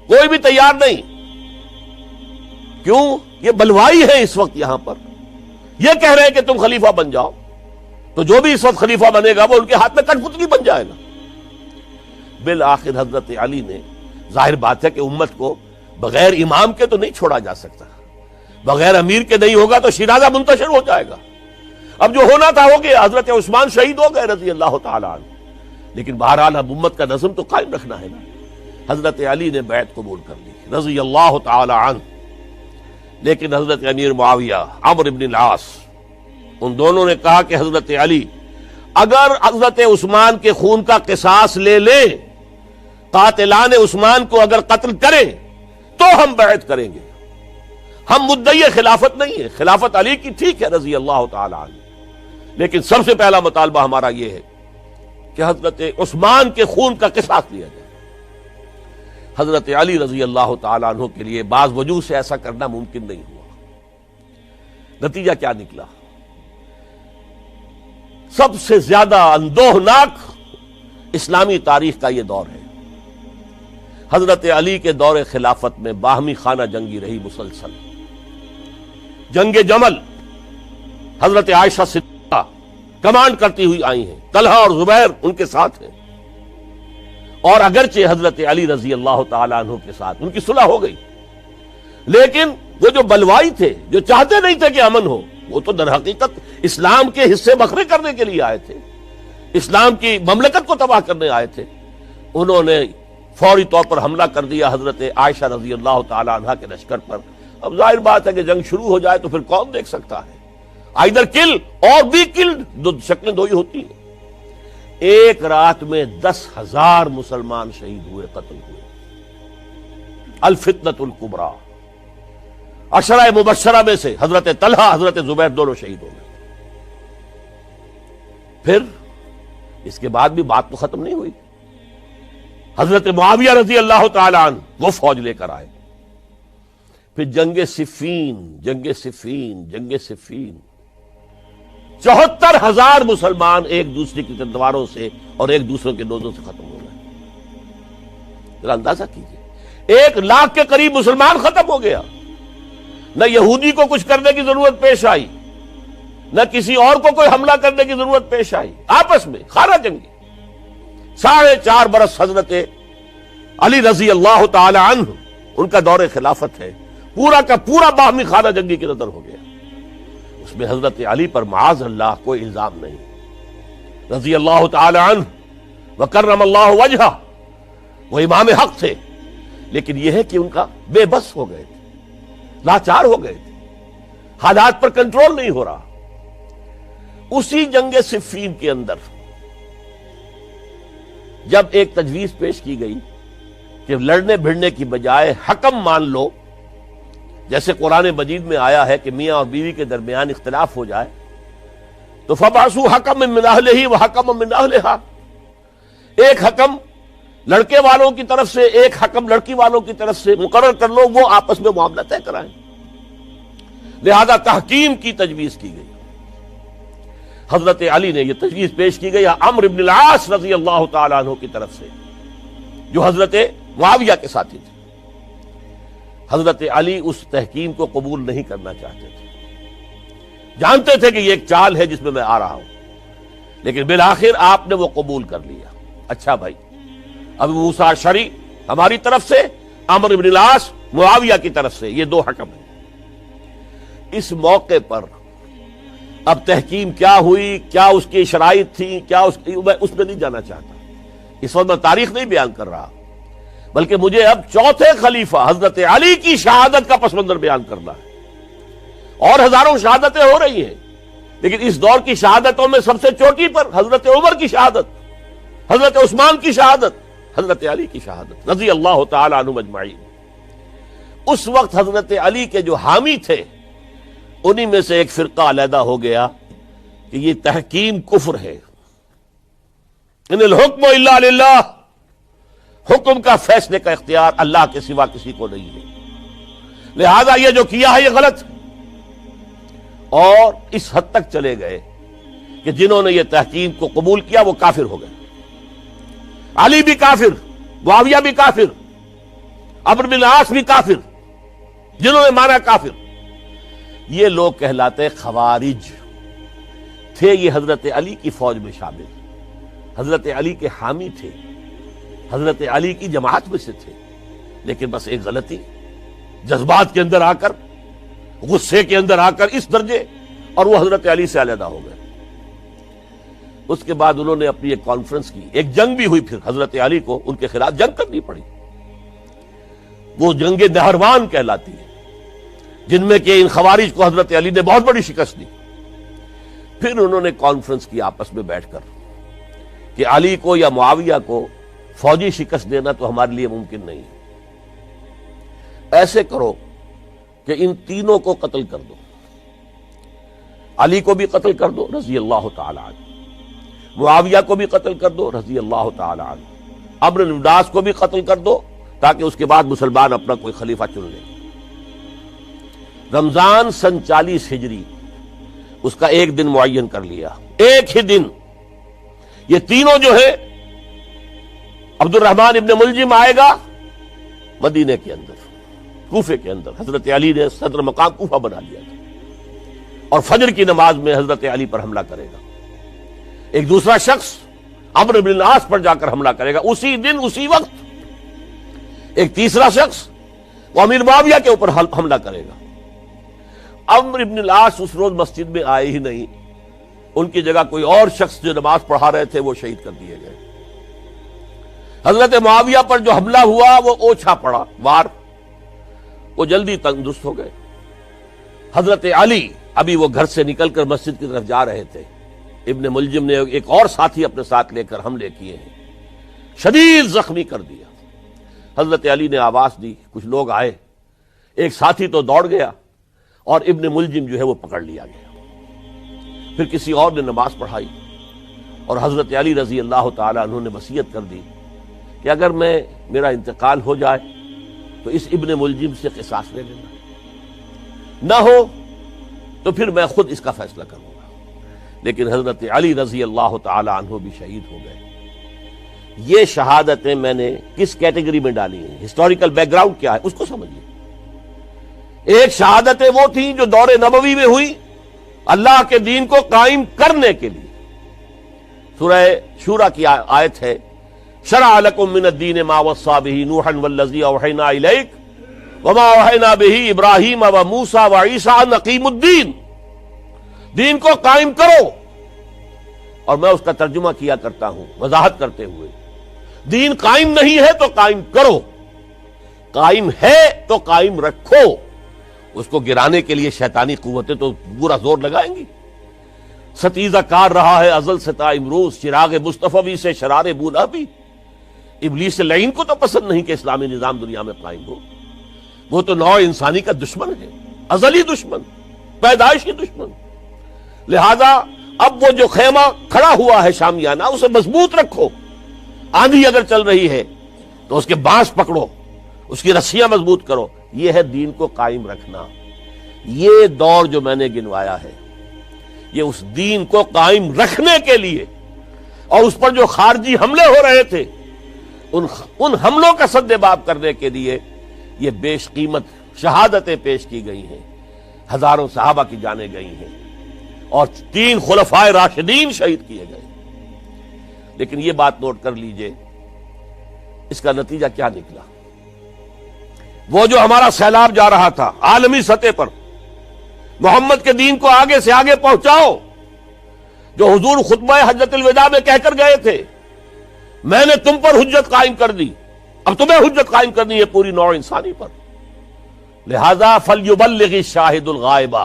کوئی بھی تیار نہیں. کیوں؟ یہ بلوائی ہے اس وقت یہاں پر. یہ کہہ رہے ہیں کہ تم خلیفہ بن جاؤ، تو جو بھی اس وقت خلیفہ بنے گا وہ ان کے ہاتھ میں کٹ پتلی بن جائے گا. بالآخر حضرت علی نے، ظاہر بات ہے کہ امت کو بغیر امام کے تو نہیں چھوڑا جا سکتا، بغیر امیر کے نہیں ہوگا تو شیرازہ منتشر ہو جائے گا. اب جو ہونا تھا ہو گیا، حضرت عثمان شہید ہو گئے رضی اللہ تعالی عنہ، لیکن بہرحال اب امت کا نظم تو قائم رکھنا ہے نا. حضرت علی نے بیعت قبول کر لی رضی اللہ تعالی عنہ، لیکن حضرت امیر معاویہ، عمرو بن العاص، ان دونوں نے کہا کہ حضرت علی اگر حضرت عثمان کے خون کا قصاص لے لیں، قاتلان عثمان کو اگر قتل کریں تو ہم بیعت کریں گے. ہم مدعی خلافت نہیں ہے، خلافت علی کی ٹھیک ہے رضی اللہ تعالی عنہ، لیکن سب سے پہلا مطالبہ ہمارا یہ ہے کہ حضرت عثمان کے خون کا قصاص لیا جائے. حضرت علی رضی اللہ تعالیٰ عنہ کے لیے بعض وجوہ سے ایسا کرنا ممکن نہیں ہوا. نتیجہ کیا نکلا؟ سب سے زیادہ اندوہناک اسلامی تاریخ کا یہ دور ہے. حضرت علی کے دور خلافت میں باہمی خانہ جنگی رہی مسلسل. جنگ جمل حضرت عائشہ صدیقہ کمانڈ کرتی ہوئی آئی ہیں، طلحہ اور زبیر ان کے ساتھ ہیں، اور اگرچہ حضرت علی رضی اللہ تعالیٰ عنہ کے ساتھ ان کی صلح ہو گئی، لیکن وہ جو بلوائی تھے، جو چاہتے نہیں تھے کہ امن ہو، وہ تو در حقیقت اسلام کے حصے بکھرے کرنے کے لیے آئے تھے، اسلام کی مملکت کو تباہ کرنے آئے تھے. انہوں نے فوری طور پر حملہ کر دیا حضرت عائشہ رضی اللہ تعالیٰ عنہ کے لشکر پر. اب ظاہر بات ہے کہ جنگ شروع ہو جائے تو پھر کون دیکھ سکتا ہے؟ آئدر کل اور بی کلڈ، دو شکلیں دو ہی ہوتی ہیں. ایک رات میں 10,000 مسلمان شہید ہوئے، قتل ہوئے. الفتنۃ الکبریٰ. عشرہ مبشرہ میں سے حضرت طلحہ، حضرت زبیر دونوں شہید ہو گئے. پھر اس کے بعد بھی بات تو ختم نہیں ہوئی. حضرت معاویہ رضی اللہ تعالی عنہ وہ فوج لے کر آئے. پھر جنگ صفین، جنگ صفین، جنگ صفین. 74,000 مسلمان ایک دوسرے کی تلواروں سے اور ایک دوسرے کے نوزوں سے ختم ہو گئے. ذرا اندازہ کیجئے، 1,00,000 کے قریب مسلمان ختم ہو گیا. نہ یہودی کو کچھ کرنے کی ضرورت پیش آئی، نہ کسی اور کو کوئی حملہ کرنے کی ضرورت پیش آئی. آپس میں خانہ جنگی. 4.5 برس حضرت علی رضی اللہ تعالی عنہ ان کا دور خلافت ہے، پورا کا پورا باہمی خانہ جنگی کی نظر ہو گیا. اس میں حضرت علی پر معاذ اللہ کوئی الزام نہیں، رضی اللہ تعالی عنہ وکرم اللہ وجہہ، وہ امام حق تھے، لیکن یہ ہے کہ ان کا بے بس ہو گئے تھے، لاچار ہو گئے تھے، حالات پر کنٹرول نہیں ہو رہا. اسی جنگ صفین کے اندر جب ایک تجویز پیش کی گئی کہ لڑنے بھڑنے کی بجائے حکم مان لو، جیسے قرآن مجید میں آیا ہے کہ میاں اور بیوی کے درمیان اختلاف ہو جائے تو فَبَعْثُوا حَكَمًا مِّنْ أَهْلِهِ وَحَكَمًا مِّنْ أَهْلِهَا، ایک حکم لڑکے والوں کی طرف سے، ایک حکم لڑکی والوں کی طرف سے مقرر کر لو، وہ آپس میں معاملہ طے کرائیں. لہذا تحکیم کی تجویز کی گئی. حضرت علی نے یہ تجویز پیش کی گئی عمرو بن العاص رضی اللہ تعالیٰ عنہ کی طرف سے، جو حضرت معاویہ کے ساتھی تھے. حضرت علی اس تحکیم کو قبول نہیں کرنا چاہتے تھے، جانتے تھے کہ یہ ایک چال ہے جس میں میں آ رہا ہوں، لیکن بالآخر آپ نے وہ قبول کر لیا. اچھا بھائی، ابو موسیٰ اشعری ہماری طرف سے، عمرو بن العاص معاویہ کی طرف سے، یہ دو حکم ہیں. اس موقع پر اب تحکیم کیا ہوئی، کیا اس کی شرائط تھی، کیا میں اس میں نہیں جانا چاہتا. اس وقت میں تاریخ نہیں بیان کر رہا، بلکہ مجھے اب چوتھے خلیفہ حضرت علی کی شہادت کا پس منظر بیان کرنا ہے. اور ہزاروں شہادتیں ہو رہی ہیں، لیکن اس دور کی شہادتوں میں سب سے چوٹی پر حضرت عمر کی شہادت، حضرت عثمان کی شہادت، حضرت علی کی شہادت رضی اللہ تعالی عنہم اجمعین. اس وقت حضرت علی کے جو حامی تھے، انہی میں سے ایک فرقہ علیحدہ ہو گیا کہ یہ تحکیم کفر ہے. ان الحکم الا للہ، حکم کا فیصلے کا اختیار اللہ کے سوا کسی کو نہیں ہے، لہذا یہ جو کیا ہے یہ غلط. اور اس حد تک چلے گئے کہ جنہوں نے یہ تحکیم کو قبول کیا وہ کافر ہو گئے. علی بھی کافر، معاویہ بھی کافر، عمرو بن العاص بھی کافر، جنہوں نے مانا کافر. یہ لوگ کہلاتے خوارج تھے. یہ حضرت علی کی فوج میں شامل، حضرت علی کے حامی تھے، حضرت علی کی جماعت میں سے تھے. لیکن بس ایک غلطی، جذبات کے اندر آ کر، غصے کے اندر آ کر اس درجے، اور وہ حضرت علی سے علیحدہ ہو گئے. اس کے بعد انہوں نے اپنی ایک کانفرنس کی، ایک جنگ بھی ہوئی. پھر حضرت علی کو ان کے خلاف جنگ کرنی پڑی. وہ جنگ نہروان کہلاتی ہے، جن میں کہ ان خوارج کو حضرت علی نے بہت بڑی شکست دی. پھر انہوں نے کانفرنس کی آپس میں بیٹھ کر کہ علی کو یا معاویہ کو فوجی شکست دینا تو ہمارے لیے ممکن نہیں ہے. ایسے کرو کہ ان تینوں کو قتل کر دو. علی کو بھی قتل کر دو رضی اللہ تعالی عنہ، معاویہ کو بھی قتل کر دو رضی اللہ تعالی عنہ، عمرو بن العاص کو بھی قتل کر دو تاکہ اس کے بعد مسلمان اپنا کوئی خلیفہ چن لیں. رمضان سن 40 ہجری اس کا ایک دن معین کر لیا، ایک ہی دن. یہ تینوں جو ہے، عبد الرحمن ابن ملجم آئے گا مدینے کے اندر، کوفے کے اندر. حضرت علی نے صدر مقام کوفہ بنا لیا تھا، اور فجر کی نماز میں حضرت علی پر حملہ کرے گا. ایک دوسرا شخص عمرو بن العاص پر جا کر حملہ کرے گا اسی دن اسی وقت. ایک تیسرا شخص وہ امیر معاویہ کے اوپر حملہ کرے گا. عمرو بن العاص اس روز مسجد میں آئے ہی نہیں. ان کی جگہ کوئی اور شخص جو نماز پڑھا رہے تھے وہ شہید کر دیے گئے. حضرت معاویہ پر جو حملہ ہوا وہ اوچھا پڑا وار، وہ جلدی تندرست ہو گئے. حضرت علی ابھی وہ گھر سے نکل کر مسجد کی طرف جا رہے تھے. ابن ملجم نے ایک اور ساتھی اپنے ساتھ لے کر حملے کیے ہیں، شدید زخمی کر دیا. حضرت علی نے آواز دی، کچھ لوگ آئے، ایک ساتھی تو دوڑ گیا اور ابن ملجم جو ہے وہ پکڑ لیا گیا. پھر کسی اور نے نماز پڑھائی، اور حضرت علی رضی اللہ تعالی عنہ نے وصیت کر دی کہ اگر میرا انتقال ہو جائے تو اس ابن ملجم سے قصاص لے لینا، نہ ہو تو پھر میں خود اس کا فیصلہ کروں گا. لیکن حضرت علی رضی اللہ تعالی عنہ بھی شہید ہو گئے. یہ شہادتیں میں نے کس کیٹیگری میں ڈالی ہیں، ہسٹوریکل بیک گراؤنڈ کیا ہے اس کو سمجھیے. ایک شہادتیں وہ تھیں جو دور نبوی میں ہوئی اللہ کے دین کو قائم کرنے کے لیے. سورہ شورى کی آیت ہے، شرع لکم من الدین ما وصى به نوحا والذی اوحینا الیک وما اوحینا به ابراہیم وموسیٰ وعیسیٰ ان اقیموا الدین. دین کو قائم کرو، اور میں اس کا ترجمہ کیا کرتا ہوں وضاحت کرتے ہوئے، دین قائم نہیں ہے تو قائم کرو، قائم ہے تو قائم رکھو. اس کو گرانے کے لیے شیطانی قوتیں تو پورا زور لگائیں گی. ستیزہ کار رہا ہے ازل سے تا امروز، چراغ مصطفی سے شرار بولا بھی. ابلیس لعین کو تو پسند نہیں کہ اسلامی نظام دنیا میں قائم ہو. وہ تو نوع انسانی کا دشمن ہے، ازلی دشمن، پیدائشی دشمن. لہذا اب وہ جو خیمہ کھڑا ہوا ہے شامیانہ، اسے مضبوط رکھو. آندھی اگر چل رہی ہے تو اس کے بانس پکڑو، اس کی رسیاں مضبوط کرو. یہ ہے دین کو قائم رکھنا. یہ دور جو میں نے گنوایا ہے یہ اس دین کو قائم رکھنے کے لیے، اور اس پر جو خارجی حملے ہو رہے تھے ان حملوں کا سد باب کرنے کے لیے یہ بیش قیمت شہادتیں پیش کی گئی ہیں. ہزاروں صحابہ کی جانیں گئی ہیں، اور 3 خلفائے راشدین شہید کیے گئے. لیکن یہ بات نوٹ کر لیجئے، اس کا نتیجہ کیا نکلا. وہ جو ہمارا سیلاب جا رہا تھا عالمی سطح پر، محمد کے دین کو آگے سے آگے پہنچاؤ، جو حضور خطبہ حجۃ الوداع میں کہہ کر گئے تھے، میں نے تم پر حجت قائم کر دی، اب تمہیں حجت قائم کرنی ہے پوری نوع انسانی پر. لہذا فلیبلغ الشاہد الغائب.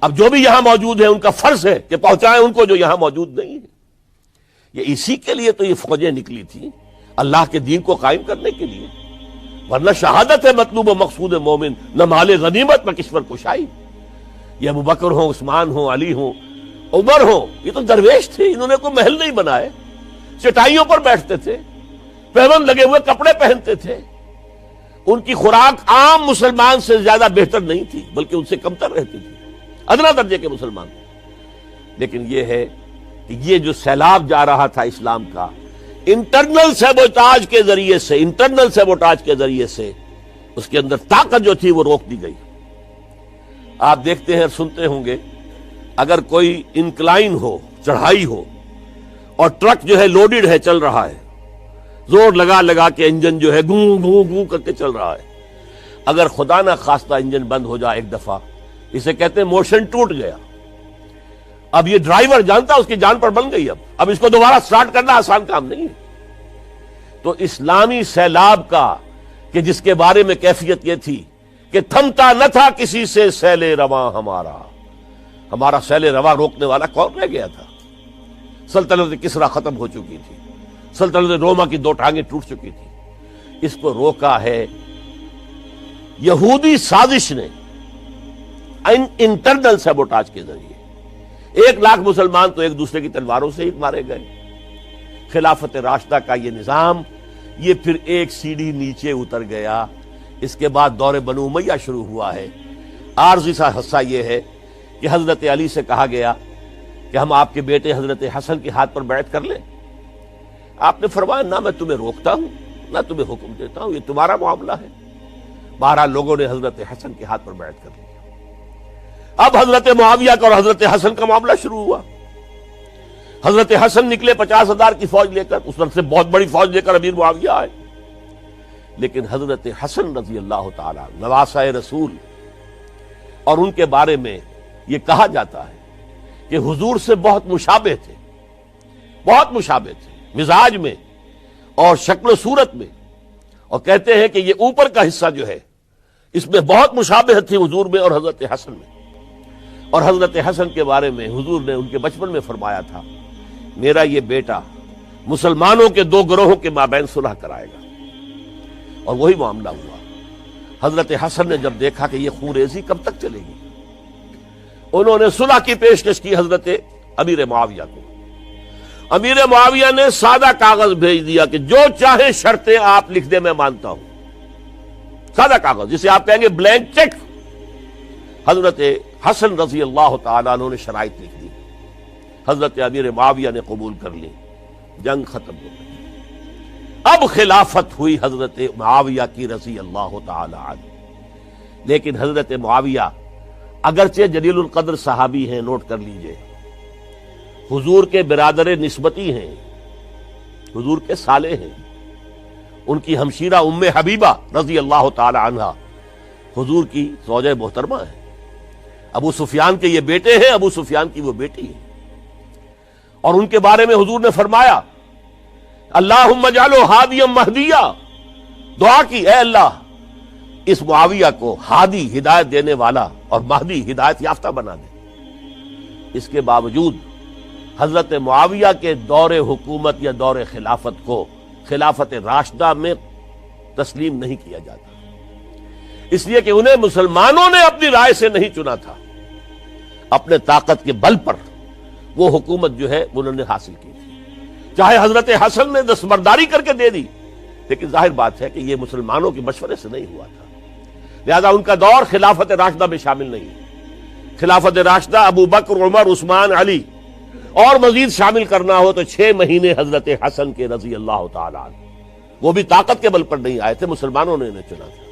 اب جو بھی یہاں موجود ہیں ان کا فرض ہے کہ پہنچائیں ان کو جو یہاں موجود نہیں ہے. یہ اسی کے لیے تو یہ فوجیں نکلی تھیں، اللہ کے دین کو قائم کرنے کے لیے. ورنہ شہادت ہے مطلوب و مقصود مومن، نہ مال غنیمت نہ کشور کشائی. یہ ابو بکر ہوں، عثمان ہوں، علی ہوں، عمر ہوں، یہ تو درویش تھے. انہوں نے کوئی محل نہیں بنائے، چٹائیوں پر بیٹھتے تھے، پیون لگے ہوئے کپڑے پہنتے تھے. ان کی خوراک عام مسلمان سے زیادہ بہتر نہیں تھی، بلکہ ان سے کمتر رہتی تھی، ادنا درجے کے مسلمان. لیکن یہ ہے کہ یہ جو سیلاب جا رہا تھا اسلام کا، انٹرنل سیبوٹاج کے ذریعے سے اس کے اندر طاقت جو تھی وہ روک دی گئی۔ آپ دیکھتے ہیں اور سنتے ہوں گے، اگر کوئی انکلائن ہو، چڑھائی ہو، اور ٹرک جو ہے لوڈڈ ہے، چل رہا ہے، زور لگا لگا کے انجن جو ہے گوں گوں گوں کر کے چل رہا ہے، اگر خدا نہ خواستہ انجن بند ہو جائے ایک دفعہ، اسے کہتے ہیں موشن ٹوٹ گیا۔ اب یہ ڈرائیور جانتا اس کی جان پر بن گئی، اب اس کو دوبارہ سٹارٹ کرنا آسان کام نہیں ہے۔ تو اسلامی سیلاب کا کہ جس کے بارے میں کیفیت یہ تھی کہ تھمتا نہ تھا کسی سے سیل رواں ہمارا سیل رواں روکنے والا کون رہ گیا تھا؟ سلطنت کسریٰ ختم ہو چکی تھی، سلطنت روما کی 2 ٹانگیں ٹوٹ چکی تھی۔ اس کو روکا ہے یہودی سازش نے انٹرنل سیبوٹاج کے ذریعے۔ 1 لاکھ مسلمان تو ایک دوسرے کی تلواروں سے ہی مارے گئے۔ خلافت راشدہ کا یہ نظام یہ پھر ایک سیڑھی نیچے اتر گیا۔ اس کے بعد دور بنو امیہ شروع ہوا ہے۔ عارضی سا حصہ یہ ہے کہ حضرت علی سے کہا گیا کہ ہم آپ کے بیٹے حضرت حسن کے ہاتھ پر بیعت کر لیں۔ آپ نے فرمایا نہ میں تمہیں روکتا ہوں نہ تمہیں حکم دیتا ہوں، یہ تمہارا معاملہ ہے۔ بہرحال لوگوں نے حضرت حسن کے ہاتھ پر بیعت کر لی۔ اب حضرت معاویہ کا اور حضرت حسن کا معاملہ شروع ہوا۔ حضرت حسن نکلے 50,000 کی فوج لے کر، اس وقت سے بہت بڑی فوج لے کر امیر معاویہ آئے، لیکن حضرت حسن رضی اللہ تعالی نواسۂ رسول، اور ان کے بارے میں یہ کہا جاتا ہے کہ حضور سے بہت مشابہ تھے، بہت مشابہ تھے مزاج میں اور شکل و صورت میں، اور کہتے ہیں کہ یہ اوپر کا حصہ جو ہے اس میں بہت مشابہت تھی حضور میں اور حضرت حسن میں۔ اور حضرت حسن کے بارے میں حضور نے ان کے بچپن میں فرمایا تھا میرا یہ بیٹا مسلمانوں کے 2 گروہوں کے مابین صلح کرائے گا، اور وہی معاملہ ہوا۔ حضرت حسن نے جب دیکھا کہ یہ خون ریزی کب تک چلے گی، انہوں نے صلح کی پیشکش کی حضرت امیر معاویہ کو۔ امیر معاویہ نے سادہ کاغذ بھیج دیا کہ جو چاہے شرطیں آپ لکھ دیں میں مانتا ہوں، سادہ کاغذ جسے آپ کہیں گے بلینک چیک۔ حضرت حسن رضی اللہ تعالیٰ عنہ نے شرائط لکھ دی، حضرت امیر معاویہ نے قبول کر لی، جنگ ختم ہو گئی۔ اب خلافت ہوئی حضرت معاویہ کی رضی اللہ تعالی عنہ۔ لیکن حضرت معاویہ اگرچہ جلیل القدر صحابی ہیں، نوٹ کر لیجئے، حضور کے برادر نسبتی ہیں، حضور کے سالے ہیں، ان کی ہمشیرہ ام حبیبہ رضی اللہ تعالی عنہ حضور کی زوجہ محترمہ ہے، ابو سفیان کے یہ بیٹے ہیں، ابو سفیان کی وہ بیٹی ہے، اور ان کے بارے میں حضور نے فرمایا اللہم اجعلہ ہادیا مہدیا، دعا کی اے اللہ اس معاویہ کو ہادی ہدایت دینے والا اور مہدی ہدایت یافتہ بنا دے۔ اس کے باوجود حضرت معاویہ کے دور حکومت یا دور خلافت کو خلافت راشدہ میں تسلیم نہیں کیا جاتا، اس لیے کہ انہیں مسلمانوں نے اپنی رائے سے نہیں چنا تھا، اپنے طاقت کے بل پر وہ حکومت جو ہے انہوں نے حاصل کی تھی۔ چاہے حضرت حسن نے دستبرداری کر کے دے دی، لیکن ظاہر بات ہے کہ یہ مسلمانوں کے مشورے سے نہیں ہوا تھا، لہذا ان کا دور خلافت راشدہ میں شامل نہیں ہے۔ خلافت راشدہ ابو بکر، عمر، عثمان، علی اور مزید شامل کرنا ہو تو 6 مہینے حضرت حسن کے رضی اللہ تعالی عنہ، وہ بھی طاقت کے بل پر نہیں آئے تھے، مسلمانوں نے انہیں چنا تھا۔